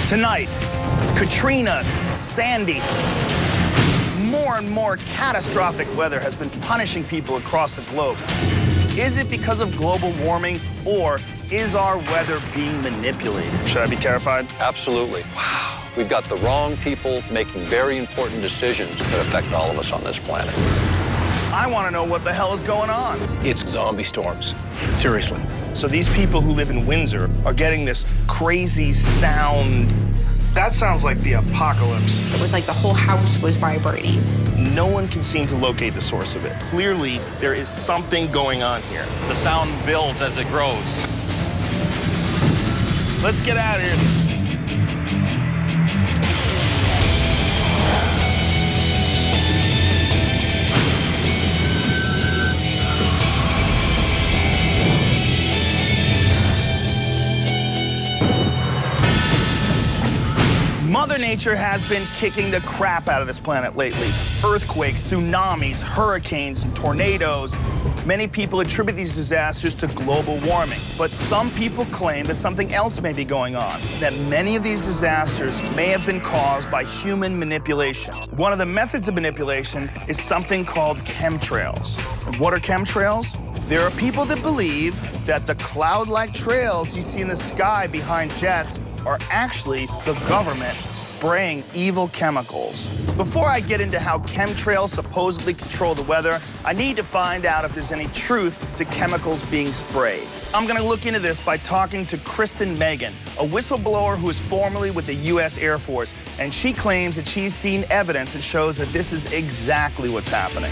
Tonight, Katrina, Sandy. More and more catastrophic weather has been punishing people across the globe. Is it because of global warming, or is our weather being manipulated? Should I be terrified? Absolutely. Wow. We've got the wrong people making very important decisions that affect all of us on this planet. I want to know what the hell is going on. It's zombie storms. Seriously. So these people who live in Windsor are getting this crazy sound. That sounds like the apocalypse. It was like the whole house was vibrating. No one can seem to locate the source of it. Clearly, there is something going on here. The sound builds as it grows. Let's get out of here. Mother Nature has been kicking the crap out of this planet lately. Earthquakes, tsunamis, hurricanes, and tornadoes. Many people attribute these disasters to global warming, but some people claim that something else may be going on, that many of these disasters may have been caused by human manipulation. One of the methods of manipulation is something called chemtrails. And what are chemtrails? There are people that believe that the cloud-like trails you see in the sky behind jets are actually the government spraying evil chemicals. Before I get into how chemtrails supposedly control the weather, I need to find out if there's any truth to chemicals being sprayed. I'm gonna look into this by talking to Kristen Megan, a whistleblower who is formerly with the US Air Force, and she claims that she's seen evidence that shows that this is exactly what's happening.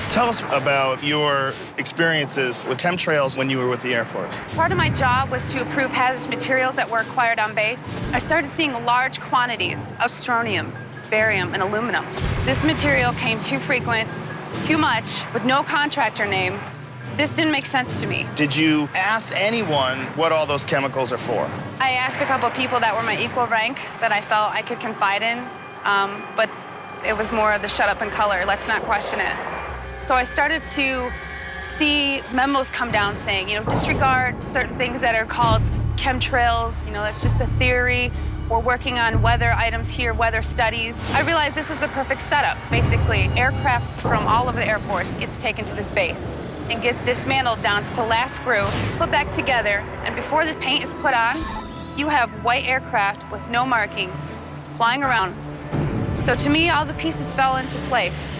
Tell us about your experiences with chemtrails when you were with the Air Force. Part of my job was to approve hazardous materials that were acquired on base. I started seeing large quantities of strontium, barium, and aluminum. This material came too frequent, too much, with no contractor name. This didn't make sense to me. Did you ask anyone what all those chemicals are for? I asked a couple of people that were my equal rank that I felt I could confide in, but it was more of the shut up and color, let's not question it. So I started to see memos come down saying, disregard certain things that are called chemtrails, that's just the theory. We're working on weather items here, weather studies. I realized this is the perfect setup. Basically, aircraft from all over the Air Force gets taken to this base and gets dismantled down to the last screw, put back together, and before the paint is put on, you have white aircraft with no markings flying around. So to me, all the pieces fell into place.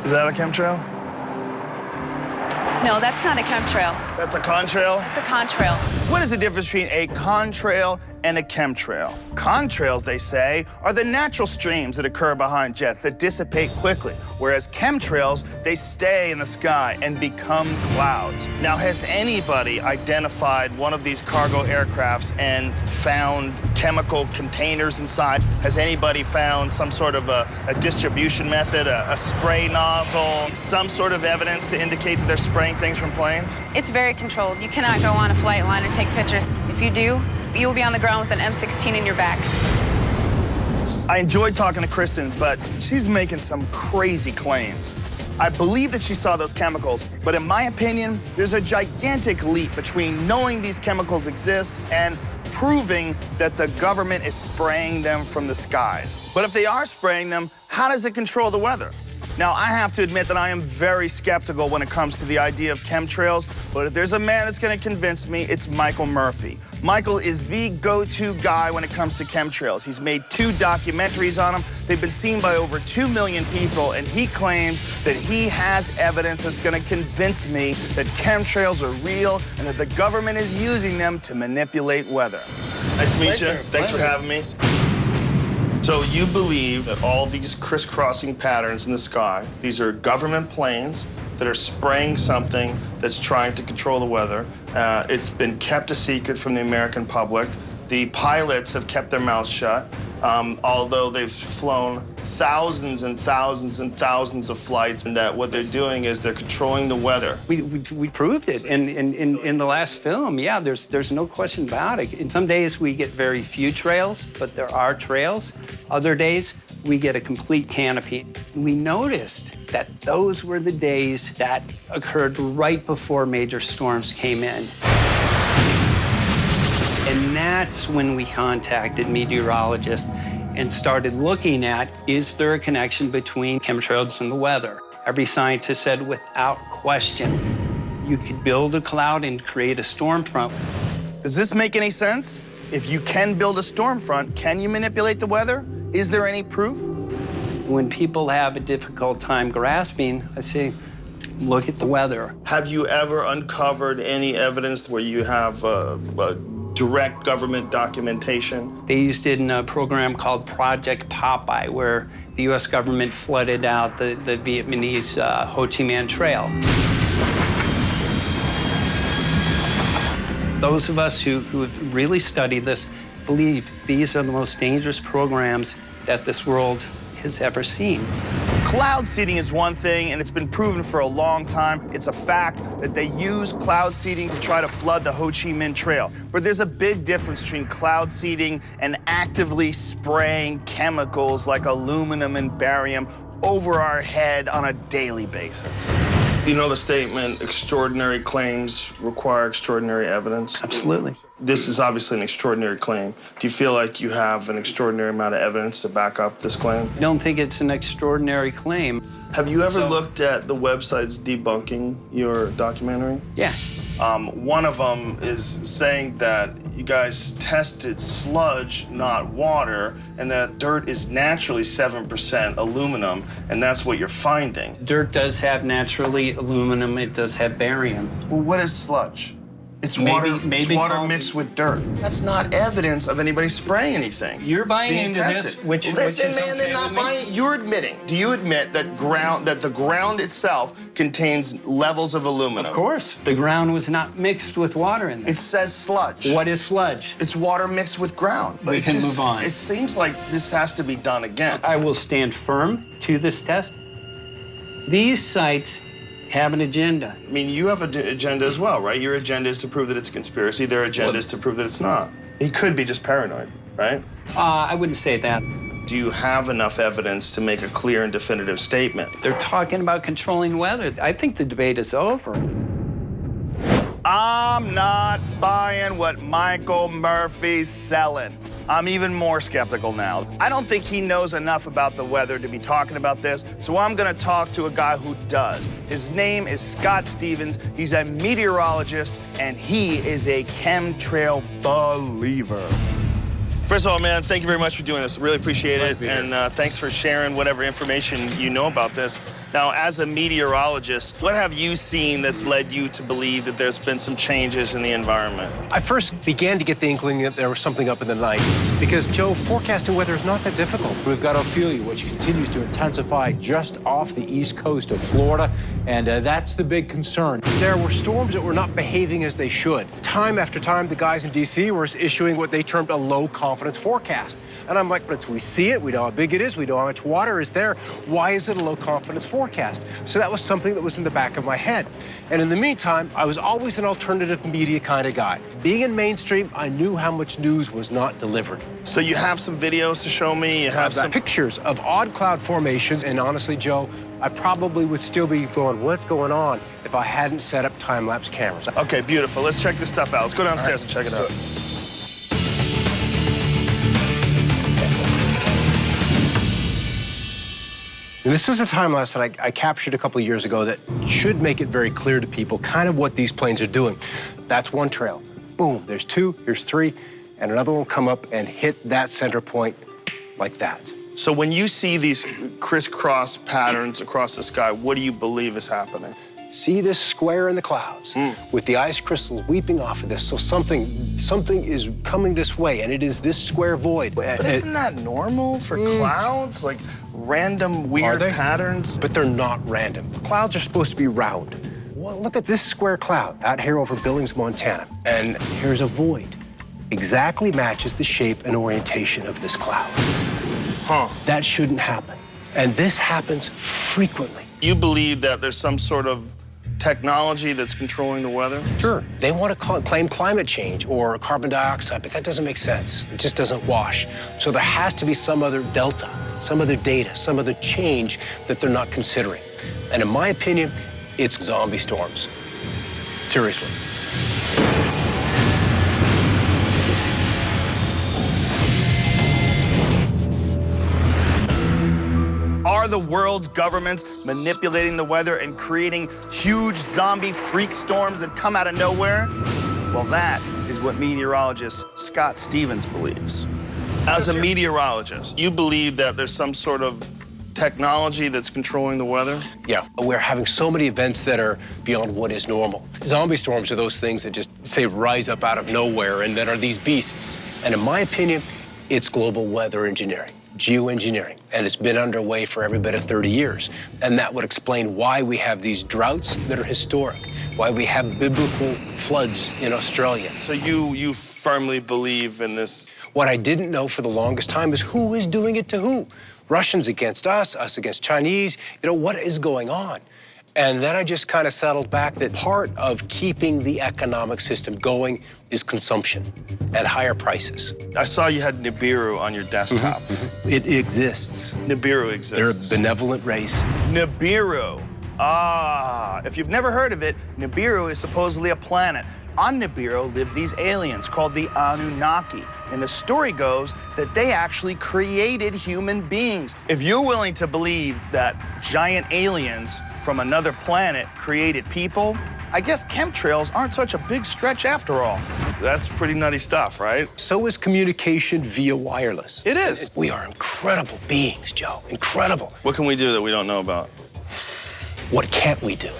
Is that a chemtrail? No, that's not a chemtrail. That's a contrail? It's a contrail. What is the difference between a contrail and a chemtrail? Contrails, they say, are the natural streams that occur behind jets that dissipate quickly, whereas chemtrails, they stay in the sky and become clouds. Now, has anybody identified one of these cargo aircrafts and found chemical containers inside? Has anybody found some sort of a distribution method, a spray nozzle, some sort of evidence to indicate that they're spraying things from planes? It's very controlled. You cannot go on a flight line and take pictures. If you do, you will be on the ground with an M16 in your back. I enjoyed talking to Kristen, but she's making some crazy claims. I believe that she saw those chemicals, but in my opinion, there's a gigantic leap between knowing these chemicals exist and proving that the government is spraying them from the skies. But if they are spraying them, how does it control the weather? Now, I have to admit that I am very skeptical when it comes to the idea of chemtrails, but if there's a man that's going to convince me, it's Michael Murphy. Michael is the go-to guy when it comes to chemtrails. He's made 2 documentaries on them. They've been seen by over 2 million people, and he claims that he has evidence that's going to convince me that chemtrails are real and that the government is using them to manipulate weather. Nice to meet you. Thanks for having me. So you believe that all these crisscrossing patterns in the sky, these are government planes that are spraying something that's trying to control the weather. It's been kept a secret from the American public. The pilots have kept their mouths shut, although they've flown thousands and thousands and thousands of flights, and that what they're doing is they're controlling the weather. We proved it in the last film. Yeah, there's no question about it. In some days we get very few trails, but there are trails. Other days we get a complete canopy. We noticed that those were the days that occurred right before major storms came in. And that's when we contacted meteorologists and started looking at, is there a connection between chemtrails and the weather? Every scientist said without question, you could build a cloud and create a storm front. Does this make any sense? If you can build a storm front, can you manipulate the weather? Is there any proof? When people have a difficult time grasping, I say, look at the weather. Have you ever uncovered any evidence where you have direct government documentation? They used it in a program called Project Popeye, where the U.S. government flooded out the Vietnamese Ho Chi Minh Trail. Those of us who have really studied this believe these are the most dangerous programs that this world has ever seen. Cloud seeding is one thing, and it's been proven for a long time. It's a fact that they use cloud seeding to try to flood the Ho Chi Minh Trail. But there's a big difference between cloud seeding and actively spraying chemicals like aluminum and barium over our head on a daily basis. You know the statement, extraordinary claims require extraordinary evidence? Absolutely. This is obviously an extraordinary claim. Do you feel like you have an extraordinary amount of evidence to back up this claim? I don't think it's an extraordinary claim. Have you ever looked at the websites debunking your documentary? Yeah. One of them is saying that you guys tested sludge, not water, and that dirt is naturally 7% aluminum, and that's what you're finding. Dirt does have naturally aluminum. It does have barium. Well, what is sludge? It's Maybe water called- mixed with dirt. That's not evidence of anybody spraying anything. You're buying being into tested. this, which Listen, is man, okay they're not with me. buying. You're admitting. Do you admit that the ground itself contains levels of aluminum? Of course. The ground was not mixed with water in there. It says sludge. What is sludge? It's water mixed with ground. But We it's can move on. It seems like this has to be done again. I will stand firm to this test. These sites have an agenda. I mean, you have an agenda as well, right? Your agenda is to prove that it's a conspiracy. Their agenda is to prove that it's not. He could be just paranoid, right? I wouldn't say that. Do you have enough evidence to make a clear and definitive statement? They're talking about controlling weather. I think the debate is over. I'm not buying what Michael Murphy's selling. I'm even more skeptical now. I don't think he knows enough about the weather to be talking about this, so I'm gonna talk to a guy who does. His name is Scott Stevens. He's a meteorologist, and he is a chemtrail believer. First of all, man, thank you very much for doing this. Really appreciate it, and thanks for sharing whatever information you know about this. Now, as a meteorologist, what have you seen that's led you to believe that there's been some changes in the environment? I first began to get the inkling that there was something up in the 90s. Because, Joe, forecasting weather is not that difficult. We've got Ophelia, which continues to intensify just off the east coast of Florida, and that's the big concern. There were storms that were not behaving as they should. Time after time, the guys in D.C. were issuing what they termed a low-confidence forecast. And I'm like, but we see it, we know how big it is, we know how much water is there. Why is it a low-confidence forecast? So that was something that was in the back of my head. And in the meantime, I was always an alternative media kind of guy. Being in mainstream, I knew how much news was not delivered. So you have some videos to show me? You have some pictures of odd cloud formations, and honestly, Joe, I probably would still be going, what's going on, if I hadn't set up time-lapse cameras. Okay, beautiful. Let's check this stuff out. Let's go downstairs and check it out. And this is a time-lapse that I captured a couple of years ago that should make it very clear to people kind of what these planes are doing. That's one trail. Boom, there's two, here's three, and another one will come up and hit that center point like that. So when you see these crisscross patterns across the sky, what do you believe is happening? See this square in the clouds with the ice crystals weeping off of this. So something is coming this way, and it is this square void. But isn't that normal for clouds? Like random weird patterns? But they're not random. Clouds are supposed to be round. Well, look at this square cloud out here over Billings, Montana. And here's a void. Exactly matches the shape and orientation of this cloud. Huh. That shouldn't happen. And this happens frequently. You believe that there's some sort of technology that's controlling the weather? Sure. They want to claim climate change or carbon dioxide, but that doesn't make sense. It just doesn't wash. So there has to be some other delta, some other data, some other change that they're not considering. And in my opinion, it's zombie storms. Seriously. Are the world's governments manipulating the weather and creating huge zombie freak storms that come out of nowhere? Well, that is what meteorologist Scott Stevens believes. As a meteorologist, you believe that there's some sort of technology that's controlling the weather? Yeah, we're having so many events that are beyond what is normal. Zombie storms are those things that just, say, rise up out of nowhere and that are these beasts. And in my opinion, it's global weather engineering, geoengineering, and it's been underway for every bit of 30 years. And that would explain why we have these droughts that are historic, why we have biblical floods in Australia. So you firmly believe in this? What I didn't know for the longest time is who is doing it to who. Russians against us against Chinese, you know, what is going on? And then I just kind of settled back that part of keeping the economic system going is consumption at higher prices. I saw you had Nibiru on your desktop. It exists. Nibiru exists. They're a benevolent race. Nibiru. Ah, if you've never heard of it, Nibiru is supposedly a planet. On Nibiru live these aliens called the Anunnaki. And the story goes that they actually created human beings. If you're willing to believe that giant aliens from another planet created people, I guess chemtrails aren't such a big stretch after all. That's pretty nutty stuff, right? So is communication via wireless. It is. We are incredible beings, Joe, incredible. What can we do that we don't know about? What can't we do?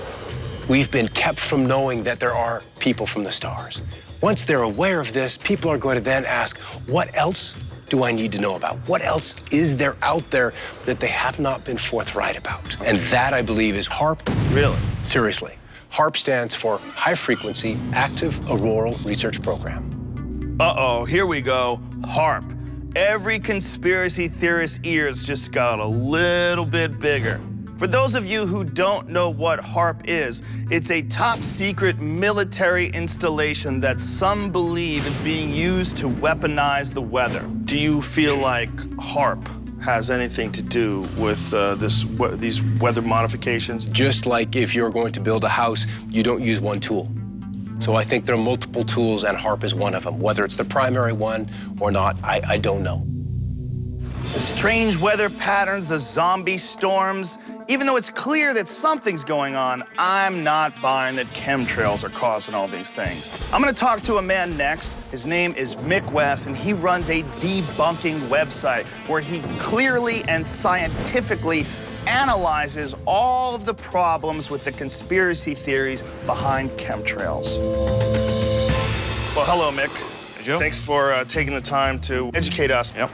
We've been kept from knowing that there are people from the stars. Once they're aware of this, people are going to then ask, what else do I need to know about? What else is there out there that they have not been forthright about? And that, I believe, is HAARP. Really? Seriously. HAARP stands for High Frequency Active Auroral Research Program. Uh-oh, here we go. HAARP. Every conspiracy theorist's ears just got a little bit bigger. For those of you who don't know what HAARP is, it's a top-secret military installation that some believe is being used to weaponize the weather. Do you feel like HAARP has anything to do with these weather modifications? Just like if you're going to build a house, you don't use one tool. So I think there are multiple tools, and HAARP is one of them. Whether it's the primary one or not, I don't know. The strange weather patterns, the zombie storms. Even though it's clear that something's going on, I'm not buying that chemtrails are causing all these things. I'm gonna talk to a man next. His name is Mick West, and he runs a debunking website where he clearly and scientifically analyzes all of the problems with the conspiracy theories behind chemtrails. Well, hello, Mick. Hey, Joe. Thanks for taking the time to educate us. Yep.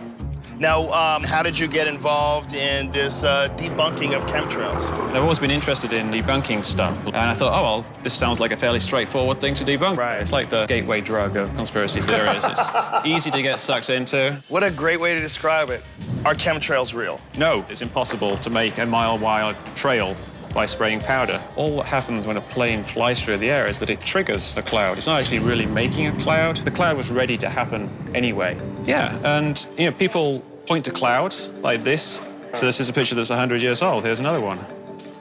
Now, how did you get involved in this debunking of chemtrails? I've always been interested in debunking stuff, and I thought, oh, well, this sounds like a fairly straightforward thing to debunk. Right. It's like the gateway drug of conspiracy theories. It's easy to get sucked into. What a great way to describe it. Are chemtrails real? No, it's impossible to make a mile-wide trail by spraying powder. All that happens when a plane flies through the air is that it triggers a cloud. It's not actually really making a cloud. The cloud was ready to happen anyway. Yeah, and you know, people point to clouds like this. So this is a picture that's 100 years old. Here's another one.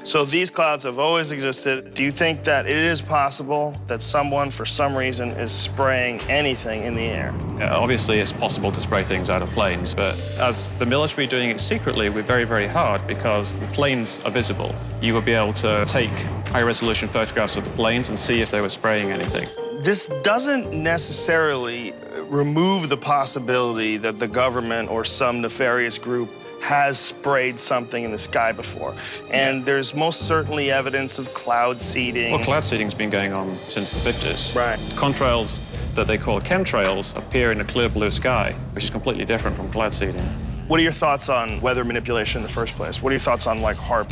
So these clouds have always existed. Do you think that it is possible that someone, for some reason, is spraying anything in the air? Yeah, obviously, it's possible to spray things out of planes, but as the military doing it secretly, we're very, very hard because the planes are visible. You would be able to take high-resolution photographs of the planes and see if they were spraying anything. This doesn't necessarily remove the possibility that the government or some nefarious group has sprayed something in the sky before. And there's most certainly evidence of cloud seeding. Well, cloud seeding's been going on since the 50s. Right. Contrails that they call chemtrails appear in a clear blue sky, which is completely different from cloud seeding. What are your thoughts on weather manipulation in the first place? What are your thoughts on, like, HAARP?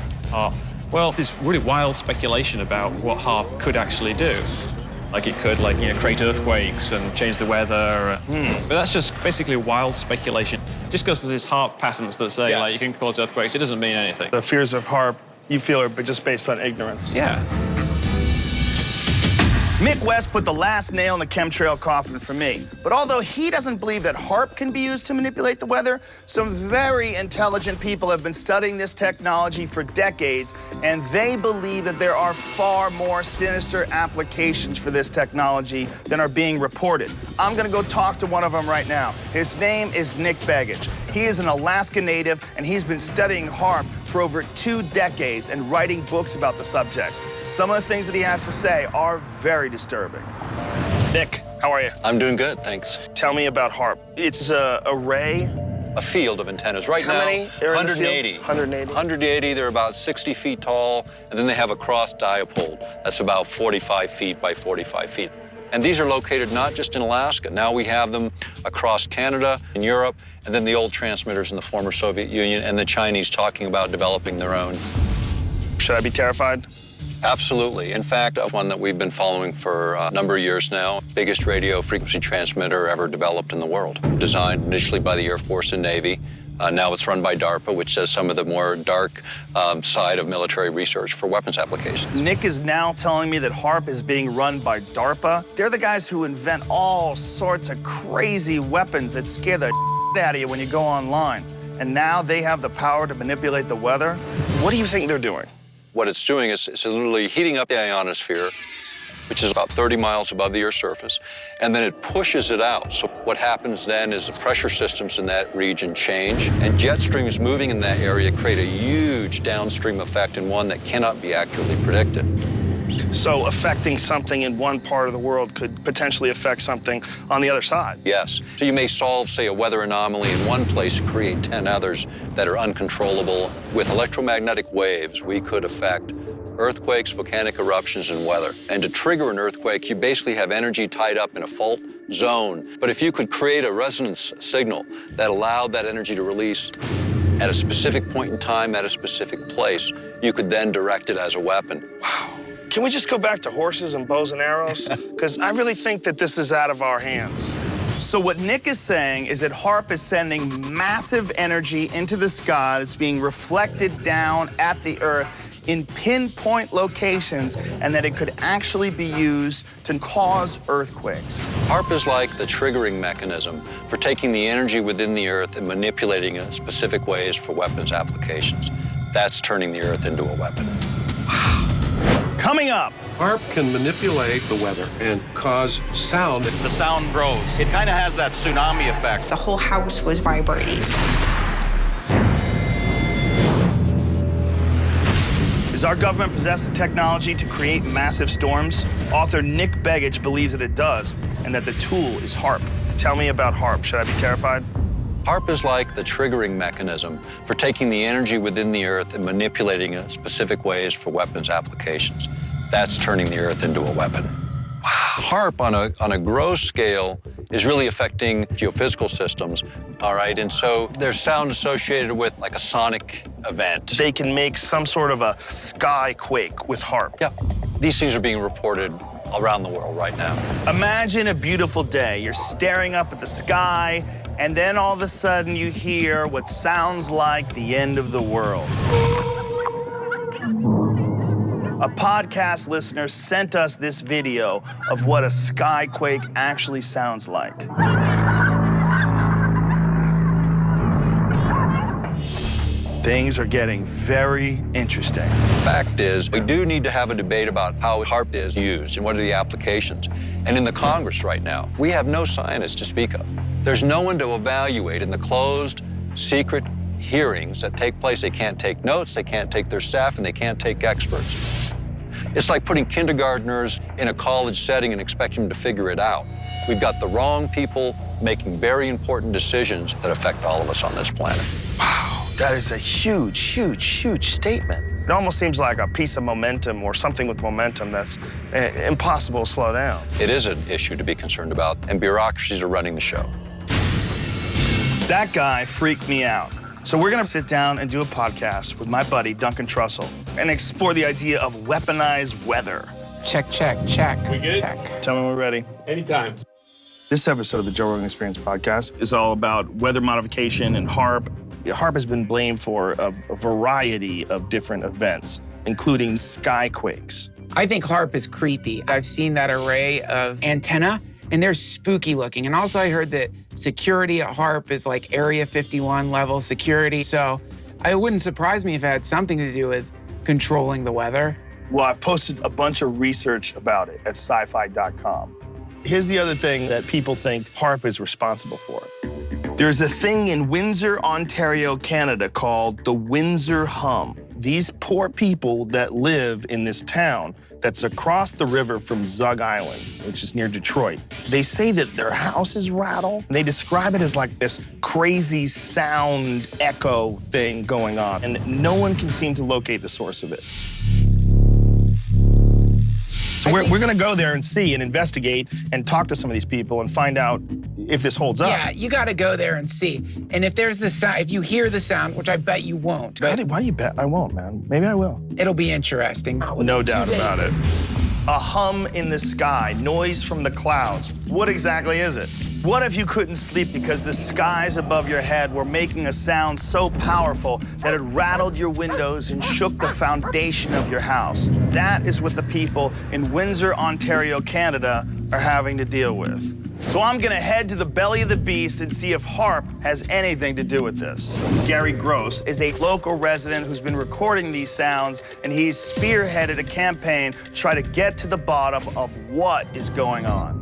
Well, there's really wild speculation about what HAARP could actually do. Like it could, like, you know, create earthquakes and change the weather. But that's just basically wild speculation. Just because there's these HAARP patents that say, like, you can cause earthquakes, it doesn't mean anything. The fears of HAARP, you feel, are just based on ignorance. Yeah. Mick West put the last nail in the chemtrail coffin for me. But although he doesn't believe that HAARP can be used to manipulate the weather, some very intelligent people have been studying this technology for decades, and they believe that there are far more sinister applications for this technology than are being reported. I'm gonna go talk to one of them right now. His name is Nick Begich. He is an Alaska native, and he's been studying HAARP for over 2 decades and writing books about the subjects. Some of the things that he has to say are very disturbing. Nick, how are you? I'm doing good, thanks. Tell me about HARP. It's an array. A field of antennas. Right How now, many are in the 180. field? 180. 180, they're about 60 feet tall, and then they have a cross dipole that's about 45 feet by 45 feet. And these are located not just in Alaska. Now we have them across Canada and Europe, and then the old transmitters in the former Soviet Union, and the Chinese talking about developing their own. Should I be terrified? Absolutely. In fact, one that we've been following for a number of years now, biggest radio frequency transmitter ever developed in the world. Designed initially by the Air Force and Navy. Now it's run by DARPA, which does some of the more dark side of military research for weapons applications. Nick is now telling me that HARP is being run by DARPA. They're the guys who invent all sorts of crazy weapons that scare the out of you when you go online. And now they have the power to manipulate the weather. What do you think they're doing? What it's doing is it's literally heating up the ionosphere, which is about 30 miles above the Earth's surface, and then it pushes it out. So what happens then is the pressure systems in that region change, and jet streams moving in that area create a huge downstream effect, and one that cannot be accurately predicted. So affecting something in one part of the world could potentially affect something on the other side. Yes. So you may solve, say, a weather anomaly in one place and create 10 others that are uncontrollable. With electromagnetic waves, we could affect earthquakes, volcanic eruptions, and weather. And to trigger an earthquake, you basically have energy tied up in a fault zone. But if you could create a resonance signal that allowed that energy to release at a specific point in time, at a specific place, you could then direct it as a weapon. Wow. Can we just go back to horses and bows and arrows? Because I really think that this is out of our hands. So what Nick is saying is that HARP is sending massive energy into the sky that's being reflected down at the Earth in pinpoint locations, and that it could actually be used to cause earthquakes. HARP is like the triggering mechanism for taking the energy within the Earth and manipulating it in specific ways for weapons applications. That's turning the Earth into a weapon. Wow. Coming up. HARP can manipulate the weather and cause sound. The sound grows. It kind of has that tsunami effect. The whole house was vibrating. Does our government possess the technology to create massive storms? Author Nick Begich believes that it does, and that the tool is HARP. Tell me about HARP. Should I be terrified? HARP is like the triggering mechanism for taking the energy within the Earth and manipulating it in specific ways for weapons applications. That's turning the Earth into a weapon. Wow. HARP on a gross scale is really affecting geophysical systems, all right? And so there's sound associated with like a sonic event. They can make some sort of a sky quake with HARP. Yeah, these things are being reported around the world right now. Imagine a beautiful day. You're staring up at the sky, and then all of a sudden you hear what sounds like the end of the world. A podcast listener sent us this video of what a skyquake actually sounds like. Things are getting very interesting. Fact is, we do need to have a debate about how HARP is used and what are the applications. And in the Congress right now, we have no scientists to speak of. There's no one to evaluate in the closed, secret hearings that take place. They can't take notes, they can't take their staff, and they can't take experts. It's like putting kindergartners in a college setting and expecting them to figure it out. We've got the wrong people making very important decisions that affect all of us on this planet. Wow, that is a huge, huge, huge statement. It almost seems like a piece of momentum or something with momentum that's impossible to slow down. It is an issue to be concerned about, and bureaucracies are running the show. That guy freaked me out. So we're gonna sit down and do a podcast with my buddy, Duncan Trussell, and explore the idea of weaponized weather. Check, check, check. We good? Check. Tell me when we're ready. Anytime. This episode of the Joe Rogan Experience podcast is all about weather modification and HARP. HARP has been blamed for a variety of different events, including skyquakes. I think HARP is creepy. I've seen that array of antenna, and they're spooky looking. And also I heard that security at HARP is like Area 51 level security. So it wouldn't surprise me if it had something to do with controlling the weather. Well, I posted a bunch of research about it at sci-fi.com. Here's the other thing that people think HARP is responsible for. There's a thing in Windsor, Ontario, Canada called the Windsor hum. These poor people that live in this town that's across the river from Zug Island, which is near Detroit, they say that their houses rattle. They describe it as like this crazy sound echo thing going on, and no one can seem to locate the source of it. So we're gonna go there and see and investigate and talk to some of these people and find out if this holds up. Yeah, you gotta go there and see. And if there's the sound, if you hear the sound, which I bet you won't. Why do you bet I won't, man? Maybe I will. It'll be interesting. No doubt about it. A hum in the sky, noise from the clouds. What exactly is it? What if you couldn't sleep because the skies above your head were making a sound so powerful that it rattled your windows and shook the foundation of your house? That is what the people in Windsor, Ontario, Canada are having to deal with. So I'm gonna head to the belly of the beast and see if HAARP has anything to do with this. Gary Gross is a local resident who's been recording these sounds, and he's spearheaded a campaign to try to get to the bottom of what is going on.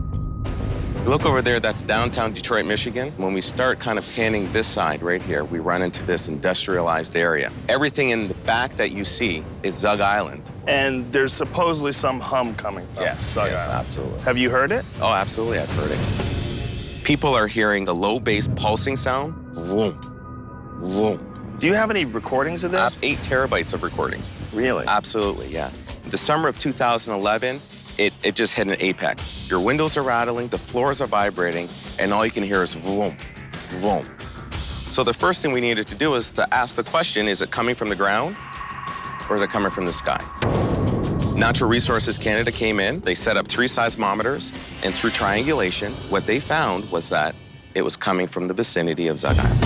Look over there, that's downtown Detroit, Michigan. When we start kind of panning this side right here, we run into this industrialized area. Everything in the back that you see is Zug Island. And there's supposedly some hum coming from Zug Island. Absolutely. Have you heard it? Oh, absolutely, I've heard it. People are hearing the low bass pulsing sound, vroom, vroom. Do you have any recordings of this? 8 terabytes of recordings. Really? Absolutely, yeah. The summer of 2011, it just hit an apex. Your windows are rattling, the floors are vibrating, and all you can hear is vroom, vroom. So the first thing we needed to do is to ask the question, is it coming from the ground or is it coming from the sky? Natural Resources Canada came in, they set up 3 seismometers, and through triangulation, what they found was that it was coming from the vicinity of Zug Island.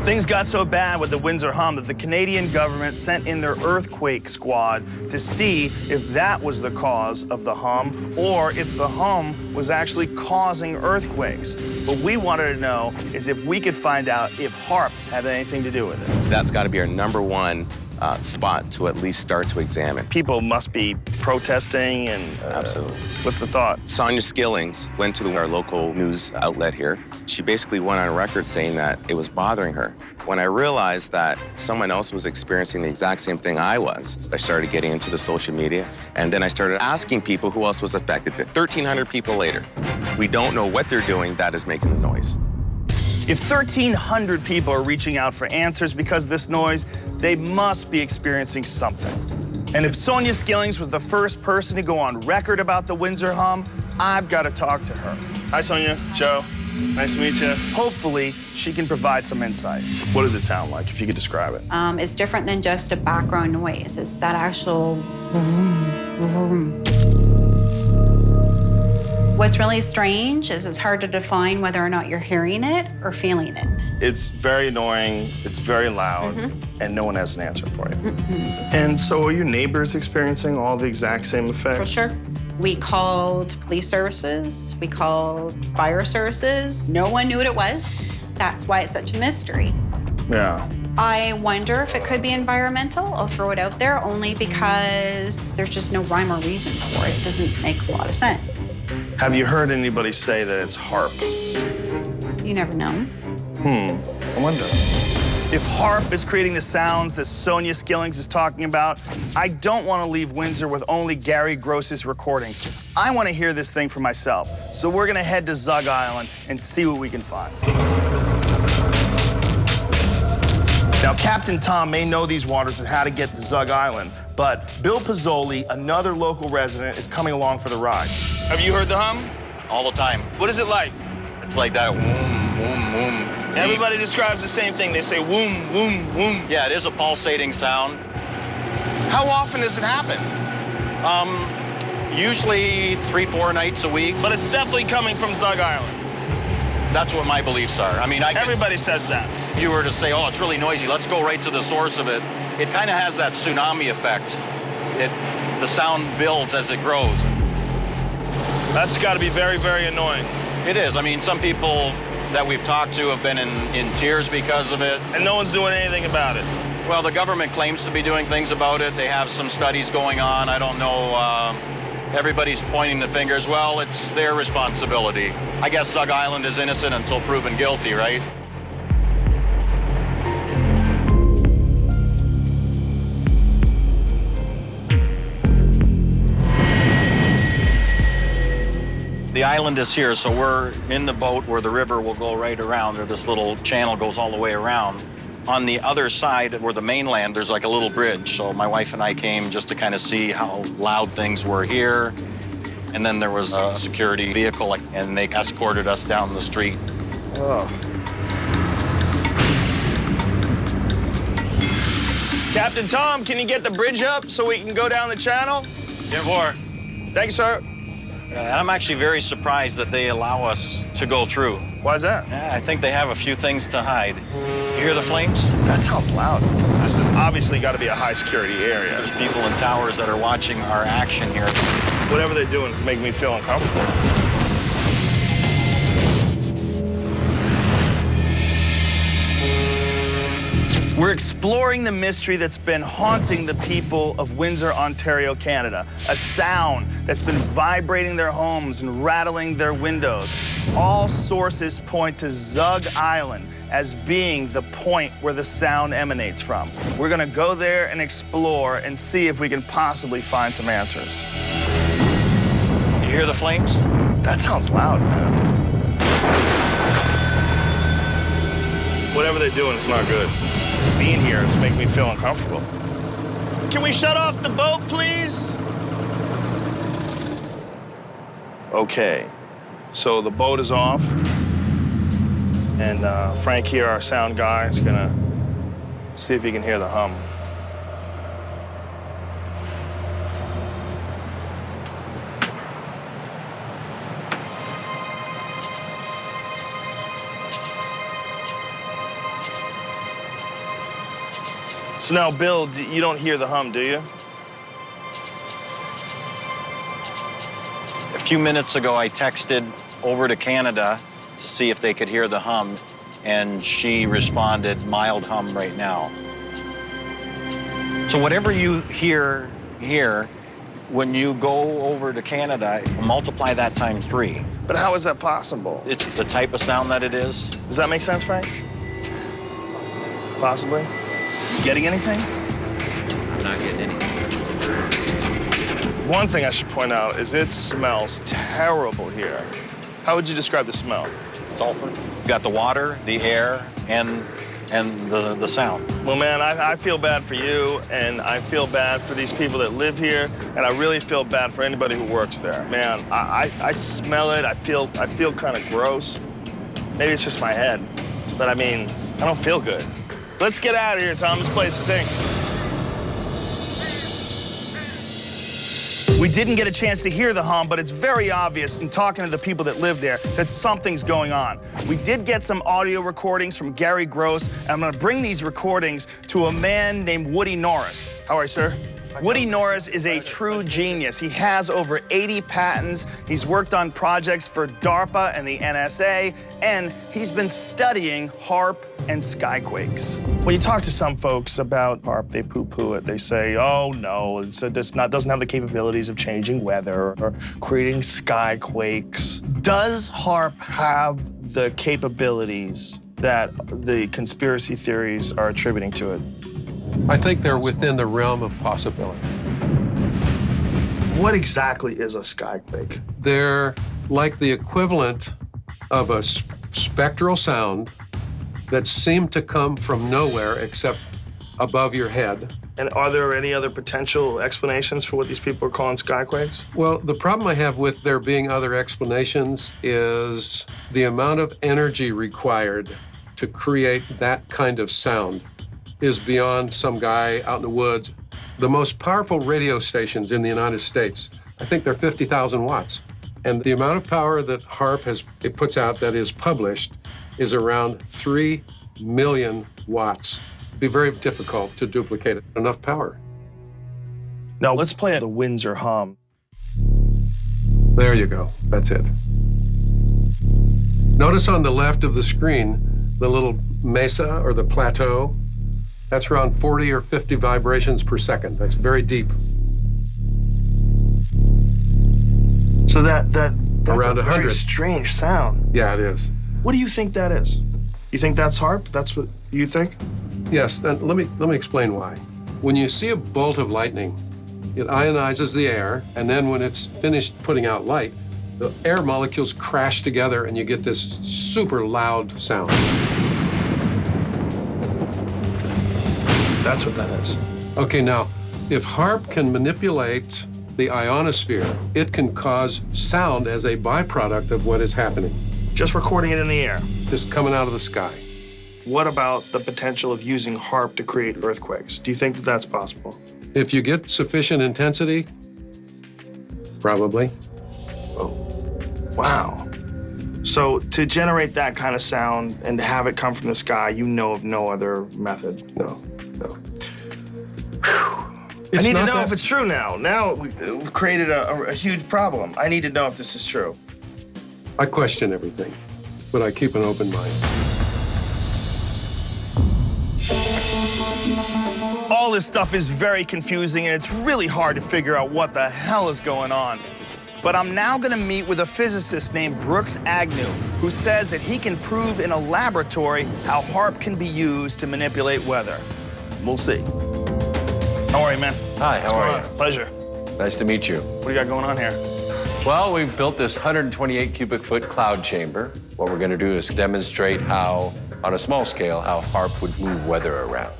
Things got so bad with the Windsor hum that the Canadian government sent in their earthquake squad to see if that was the cause of the hum or if the hum was actually causing earthquakes. What we wanted to know is if we could find out if HAARP had anything to do with it. That's got to be our #1 spot to at least start to examine. People must be protesting and... Absolutely. What's the thought? Sonia Skillings went to our local news outlet here. She basically went on record saying that it was bothering her. When I realized that someone else was experiencing the exact same thing I was, I started getting into the social media, and then I started asking people who else was affected. 1,300 people later, we don't know what they're doing that is making the noise. If 1,300 people are reaching out for answers because of this noise, they must be experiencing something. And if Sonia Skillings was the first person to go on record about the Windsor hum, I've got to talk to her. Hi, Sonia. Joe. Nice to meet you. Hopefully, she can provide some insight. What does it sound like, if you could describe it? It's different than just a background noise. It's that actual vroom. What's really strange is it's hard to define whether or not you're hearing it or feeling it. It's very annoying, it's very loud, and no one has an answer for you. And so are your neighbors experiencing all the exact same effects? For sure. We called police services, we called fire services. No one knew what it was. That's why it's such a mystery. Yeah. I wonder if it could be environmental. I'll throw it out there only because there's just no rhyme or reason for it. It doesn't make a lot of sense. Have you heard anybody say that it's HAARP? You never know. I wonder. If HAARP is creating the sounds that Sonia Skillings is talking about, I don't want to leave Windsor with only Gary Gross's recordings. I want to hear this thing for myself. So we're going to head to Zug Island and see what we can find. Now, Captain Tom may know these waters and how to get to Zug Island, but Bill Pizzoli, another local resident, is coming along for the ride. Have you heard the hum? All the time. What is it like? It's like that whoom, whoom, whoom. Everybody describes the same thing. They say whoom, whoom, whoom. Yeah, it is a pulsating sound. How often does it happen? Usually 3-4 nights a week. But it's definitely coming from Zug Island. That's what my beliefs are. I mean, Everybody says that. If you were to say, oh, it's really noisy, let's go right to the source of it. It kind of has that tsunami effect. The sound builds as it grows. That's got to be very, very annoying. It is. I mean, some people that we've talked to have been in tears because of it. And no one's doing anything about it. Well, the government claims to be doing things about it. They have some studies going on. I don't know everybody's pointing the fingers. Well, it's their responsibility. I guess Zug Island is innocent until proven guilty, right? The island is here, so we're in the boat where the river will go right around, or this little channel goes all the way around. On the other side, where the mainland, there's like a little bridge. So my wife and I came just to kind of see how loud things were here. And then there was a security vehicle, and they escorted us down the street. Oh. Captain Tom, can you get the bridge up so we can go down the channel? Get more. Thanks, sir. I'm actually very surprised that they allow us to go through. Why's that? Yeah, I think they have a few things to hide. You hear the flames? That sounds loud. This has obviously got to be a high security area. There's people in towers that are watching our action here. Whatever they're doing is making me feel uncomfortable. We're exploring the mystery that's been haunting the people of Windsor, Ontario, Canada. A sound that's been vibrating their homes and rattling their windows. All sources point to Zug Island as being the point where the sound emanates from. We're gonna go there and explore and see if we can possibly find some answers. You hear the flames? That sounds loud, man. Whatever they're doing, it's not good. Being here is making me feel uncomfortable. Can we shut off the boat, please? Okay, so the boat is off. And Frank here, our sound guy, is gonna see if he can hear the hum. So now, Bill, you don't hear the hum, do you? A few minutes ago, I texted over to Canada to see if they could hear the hum, and she responded, mild hum right now. So whatever you hear here, when you go over to Canada, multiply that times 3. But how is that possible? It's the type of sound that it is. Does that make sense, Frank? Possibly. Getting anything? I'm not getting anything. One thing I should point out is it smells terrible here. How would you describe the smell? Sulfur. You got the water, the air, and the sound. Well, man, I feel bad for you, and I feel bad for these people that live here, and I really feel bad for anybody who works there. Man, I smell it. I feel kind of gross. Maybe it's just my head, but I mean, I don't feel good. Let's get out of here, Tom. This place stinks. We didn't get a chance to hear the hum, but it's very obvious in talking to the people that live there that something's going on. We did get some audio recordings from Gary Gross, and I'm gonna bring these recordings to a man named Woody Norris. How are you, sir? Woody Norris is a true genius. He has over 80 patents. He's worked on projects for DARPA and the NSA, and he's been studying HAARP and skyquakes. When you talk to some folks about HAARP, they poo-poo it. They say, oh, no, doesn't have the capabilities of changing weather or creating skyquakes. Does HAARP have the capabilities that the conspiracy theories are attributing to it? I think they're within the realm of possibility. What exactly is a skyquake? They're like the equivalent of a spectral sound that seemed to come from nowhere except above your head. And are there any other potential explanations for what these people are calling skyquakes? Well, the problem I have with there being other explanations is the amount of energy required to create that kind of sound is beyond some guy out in the woods. The most powerful radio stations in the United States, I think they're 50,000 watts. And the amount of power that HAARP puts out that is published is around 3 million watts. It'd be very difficult to duplicate enough power. Now let's play the Windsor hum. There you go, that's it. Notice on the left of the screen, the little mesa or the plateau. That's around 40 or 50 vibrations per second. That's very deep. So that's Around a very 100. strange sound. Yeah, it is. What do you think that is? You think that's HAARP? That's what you think? Yes, and let me explain why. When you see a bolt of lightning, it ionizes the air, and then when it's finished putting out light, the air molecules crash together and you get this super loud sound. That's what that is. Okay, now, if HAARP can manipulate the ionosphere, it can cause sound as a byproduct of what is happening, Just recording it in the air. just coming out of the sky. What about the potential of using HAARP to create earthquakes? Do you think that that's possible? If you get sufficient intensity, probably. Wow. So to generate that kind of sound and to have it come from the sky, you know of no other method? No. I need to know if it's true now. Now we've created a huge problem. I need to know if this is true. I question everything, but I keep an open mind. All this stuff is very confusing, and it's really hard to figure out what the hell is going on. But I'm now gonna meet with a physicist named Brooks Agnew, who says that he can prove in a laboratory how HAARP can be used to manipulate weather. We'll see. How are you, man? Hi, how are you? Pleasure. Nice to meet you. What do you got going on here? Well, we've built this 128 cubic foot cloud chamber. What we're gonna do is demonstrate how, on a small scale, how HAARP would move weather around.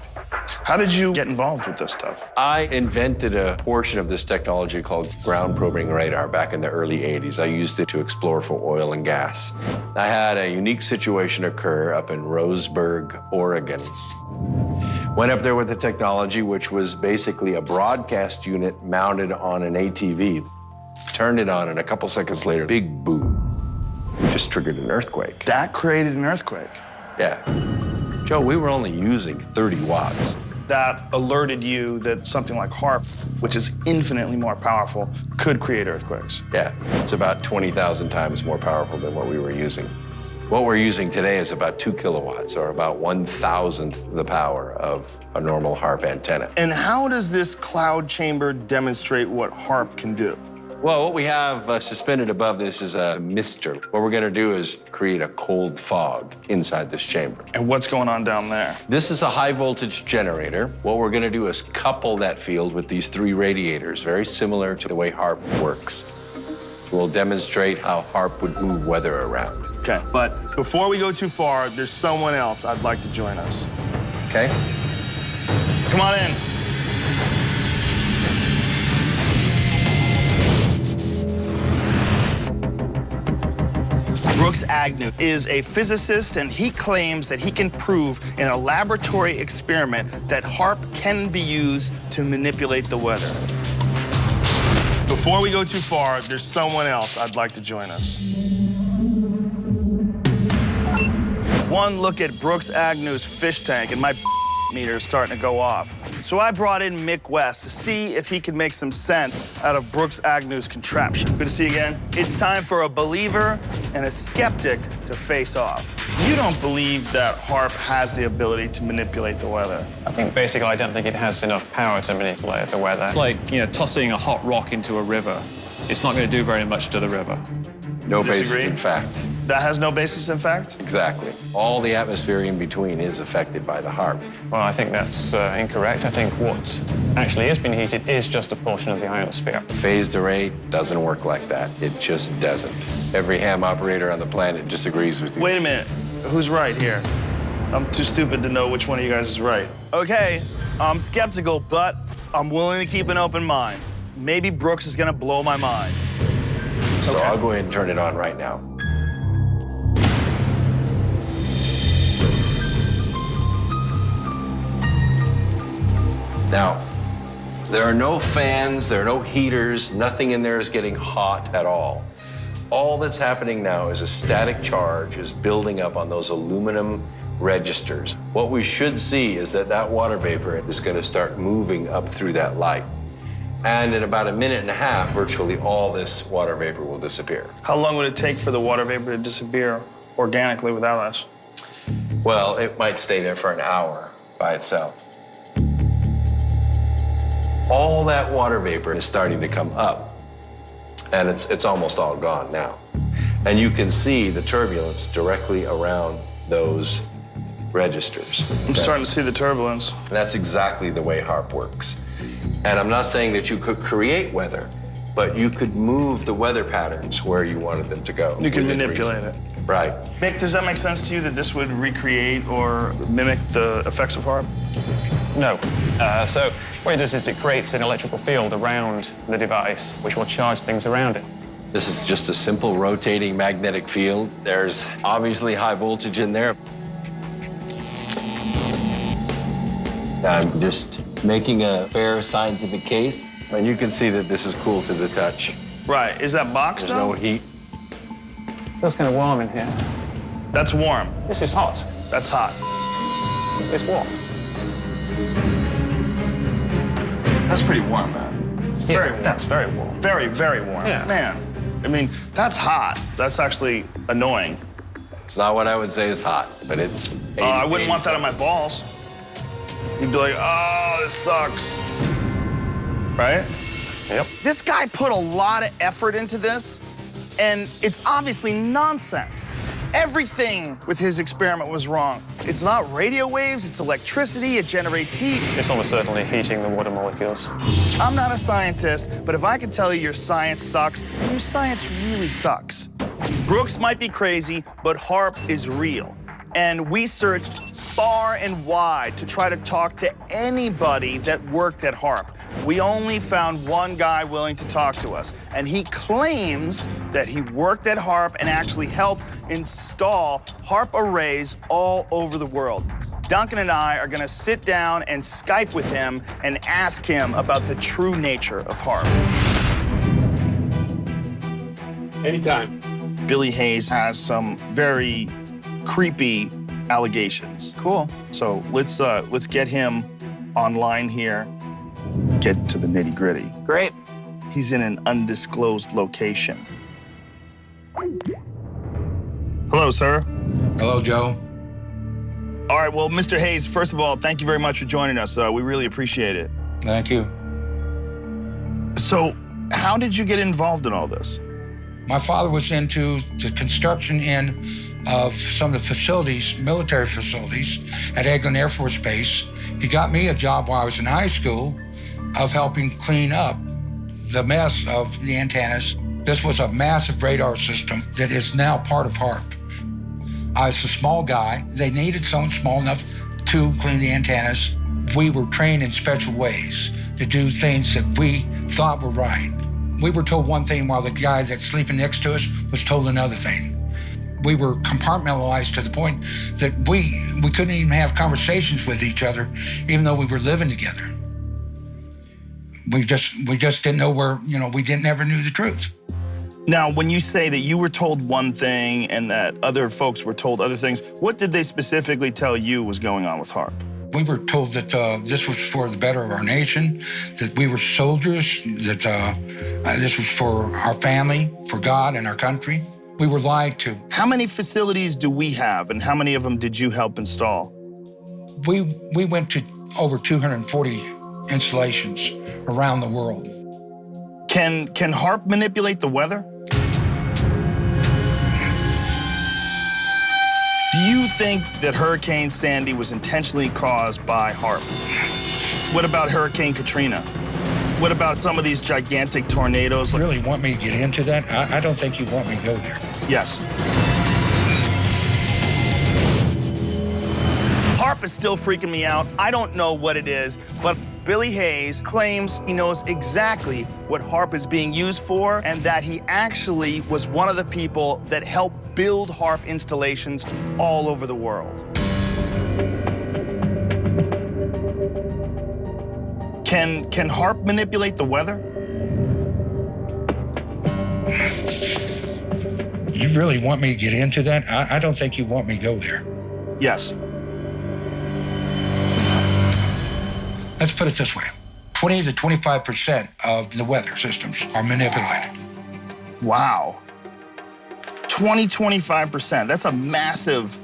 How did you get involved with this stuff? I invented a portion of this technology called ground probing radar back in the early 80s. I used it to explore for oil and gas. I had a unique situation occur up in Roseburg, Oregon. Went up there with the technology, which was basically a broadcast unit mounted on an ATV. Turned it on, and a couple seconds later, big boom. Just triggered an earthquake. That created an earthquake. Yeah. Joe, we were only using 30 watts. That alerted you that something like HAARP, which is infinitely more powerful, could create earthquakes. Yeah, it's about 20,000 times more powerful than what we were using. What we're using today is about 2 kilowatts, or about 1,000th the power of a normal HAARP antenna. And how does this cloud chamber demonstrate what HAARP can do? Well, what we have suspended above this is a mister. What we're gonna do is create a cold fog inside this chamber. And what's going on down there? This is a high voltage generator. What we're gonna do is couple that field with these 3 radiators, very similar to the way HAARP works. We'll demonstrate how HAARP would move weather around. Okay, but before we go too far, there's someone else I'd like to join us. Okay? Come on in. Brooks Agnew is a physicist, and he claims that he can prove in a laboratory experiment that HAARP can be used to manipulate the weather. Before we go too far, there's someone else I'd like to join us. One look at Brooks Agnew's fish tank, and my meter is starting to go off. So I brought in Mick West to see if he could make some sense out of Brooks Agnew's contraption. Good to see you again. It's time for a believer and a skeptic to face off. You don't believe that HAARP has the ability to manipulate the weather? I think basically I don't think it has enough power to manipulate the weather. It's like, tossing a hot rock into a river. It's not going to do very much to the river. No basis Disagree? in fact. That has no basis in fact? Exactly. All the atmosphere in between is affected by the HAARP. Well, I think that's incorrect. I think what actually is being heated is just a portion of the ionosphere. Phased array doesn't work like that. It just doesn't. Every ham operator on the planet disagrees with you. Wait a minute. Who's right here? I'm too stupid to know which one of you guys is right. Okay, I'm skeptical, but I'm willing to keep an open mind. Maybe Brooks is gonna blow my mind. So Okay. I'll go ahead and turn it on right now. Now, there are no fans, there are no heaters, nothing in there is getting hot at all. All that's happening now is a static charge is building up on those aluminum registers. What we should see is that water vapor is going to start moving up through that light. And in about a minute and a half, virtually all this water vapor will disappear. How long would it take for the water vapor to disappear organically without us? Well, it might stay there for an hour by itself. All that water vapor is starting to come up. and it's almost all gone now. And you can see the turbulence directly around those registers. I'm starting to see the turbulence. And that's exactly the way HAARP works. And I'm not saying that you could create weather, but you could move the weather patterns where you wanted them to go. You can manipulate it. Right. Mick, does that make sense to you that this would recreate or mimic the effects of HAARP? No. So what it does is it creates an electrical field around the device, which will charge things around it. This is just a simple rotating magnetic field. There's obviously high voltage in there. I'm just making a fair scientific case. And you can see that this is cool to the touch. Right. Is that boxed There's no heat. Feels kind of warm in here. That's warm. This is hot. That's hot. It's warm. That's pretty warm, man. It's very warm. That's very warm. Very, very warm. Yeah. Man, I mean, that's hot. That's actually annoying. It's not what I would say is hot, but it's 80, I wouldn't want that on my balls. You'd be like, oh, this sucks. Right? Yep. This guy put a lot of effort into this, and it's obviously nonsense. Everything with his experiment was wrong. It's not radio waves, it's electricity, it generates heat. It's almost certainly heating the water molecules. I'm not a scientist, but if I could tell you your science sucks, then your science really sucks. Brooks might be crazy, but HAARP is real. And we searched far and wide to try to talk to anybody that worked at HAARP. We only found one guy willing to talk to us, and he claims that he worked at HAARP and actually helped install HAARP arrays all over the world. Duncan and I are gonna sit down and Skype with him and ask him about the true nature of HAARP. Anytime. Billy Hayes has some very creepy allegations. Cool. So let's get him online here. Get to the nitty-gritty. Great. He's in an undisclosed location. Hello, sir. Hello, Joe. All right, well, Mr. Hayes, first of all, thank you very much for joining us. We really appreciate it. Thank you. So, how did you get involved in all this? My father was into the construction end of some of the facilities, military facilities at Eglin Air Force Base. He got me a job while I was in high school of helping clean up the mess of the antennas. This was a massive radar system that is now part of HAARP. I was a small guy. They needed someone small enough to clean the antennas. We were trained in special ways to do things that we thought were right. We were told one thing while the guy that's sleeping next to us was told another thing. We were compartmentalized to the point that we couldn't even have conversations with each other, even though we were living together. We just didn't know where, we never knew the truth. Now, when you say that you were told one thing and that other folks were told other things, what did they specifically tell you was going on with HAARP? We were told that this was for the better of our nation, that we were soldiers, that this was for our family, for God and our country. We were lied to. How many facilities do we have, and how many of them did you help install? We went to over 240 installations around the world. Can HAARP manipulate the weather? Do you think that Hurricane Sandy was intentionally caused by HAARP? What about Hurricane Katrina? What about some of these gigantic tornadoes? You really want me to get into that? I don't think you want me to go there. Yes. HAARP is still freaking me out. I don't know what it is, but Billy Hayes claims he knows exactly what HAARP is being used for and that he actually was one of the people that helped build HAARP installations all over the world. Can HAARP manipulate the weather? You really want me to get into that? I don't think you want me to go there. Yes. Let's put it this way. 20 to 25% of the weather systems are manipulated. Wow. 25%. That's a massive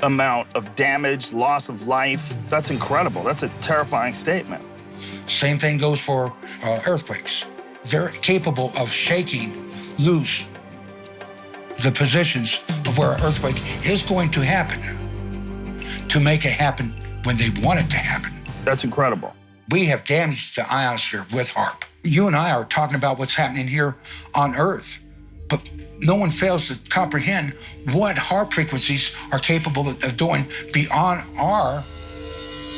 amount of damage, loss of life. That's incredible. That's a terrifying statement. Same thing goes for earthquakes. They're capable of shaking lose the positions of where an earthquake is going to happen to make it happen when they want it to happen. That's incredible. We have damaged the ionosphere with HAARP. You and I are talking about what's happening here on Earth, but no one fails to comprehend what HAARP frequencies are capable of doing beyond our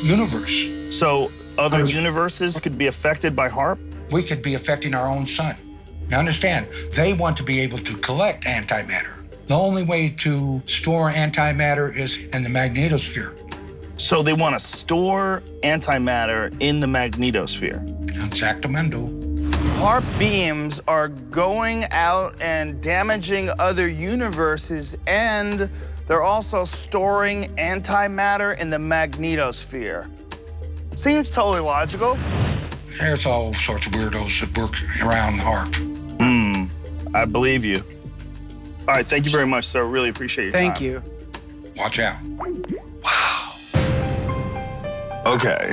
universe. So other universes could be affected by HAARP? We could be affecting our own sun. Now understand, they want to be able to collect antimatter. The only way to store antimatter is in the magnetosphere. So they want to store antimatter in the magnetosphere. Exactamento. HAARP beams are going out and damaging other universes, and they're also storing antimatter in the magnetosphere. Seems totally logical. There's all sorts of weirdos that work around the HAARP. I believe you. All right, thank you very much, sir. Really appreciate your time. Thank you. Watch out. Wow. Okay.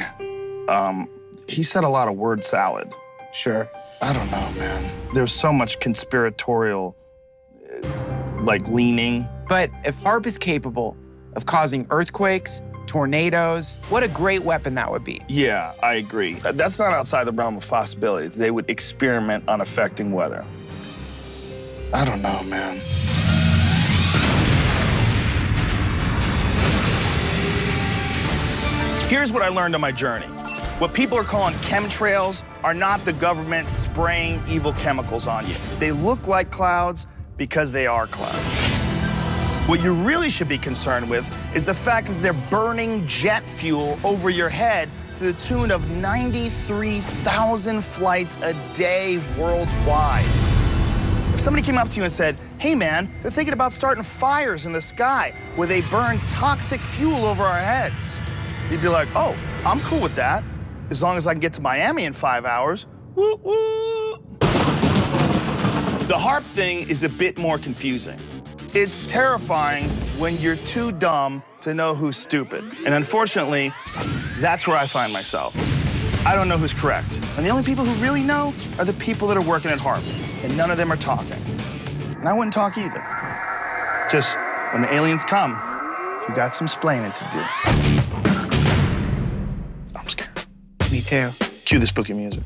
He said a lot of word salad. Sure. I don't know, man. There's so much conspiratorial, leaning. But if HAARP is capable of causing earthquakes, tornadoes, what a great weapon that would be. Yeah, I agree. That's not outside the realm of possibility. They would experiment on affecting weather. I don't know, man. Here's what I learned on my journey. What people are calling chemtrails are not the government spraying evil chemicals on you. They look like clouds because they are clouds. What you really should be concerned with is the fact that they're burning jet fuel over your head to the tune of 93,000 flights a day worldwide. If somebody came up to you and said, hey man, they're thinking about starting fires in the sky where they burn toxic fuel over our heads, you'd be like, oh, I'm cool with that, as long as I can get to Miami in 5 hours. Woo woo. The HAARP thing is a bit more confusing. It's terrifying when you're too dumb to know who's stupid. And unfortunately, that's where I find myself. I don't know who's correct. And the only people who really know are the people that are working at HAARP. And none of them are talking. And I wouldn't talk either. Just when the aliens come, you got some splaining to do. I'm scared. Me too. Cue the spooky music.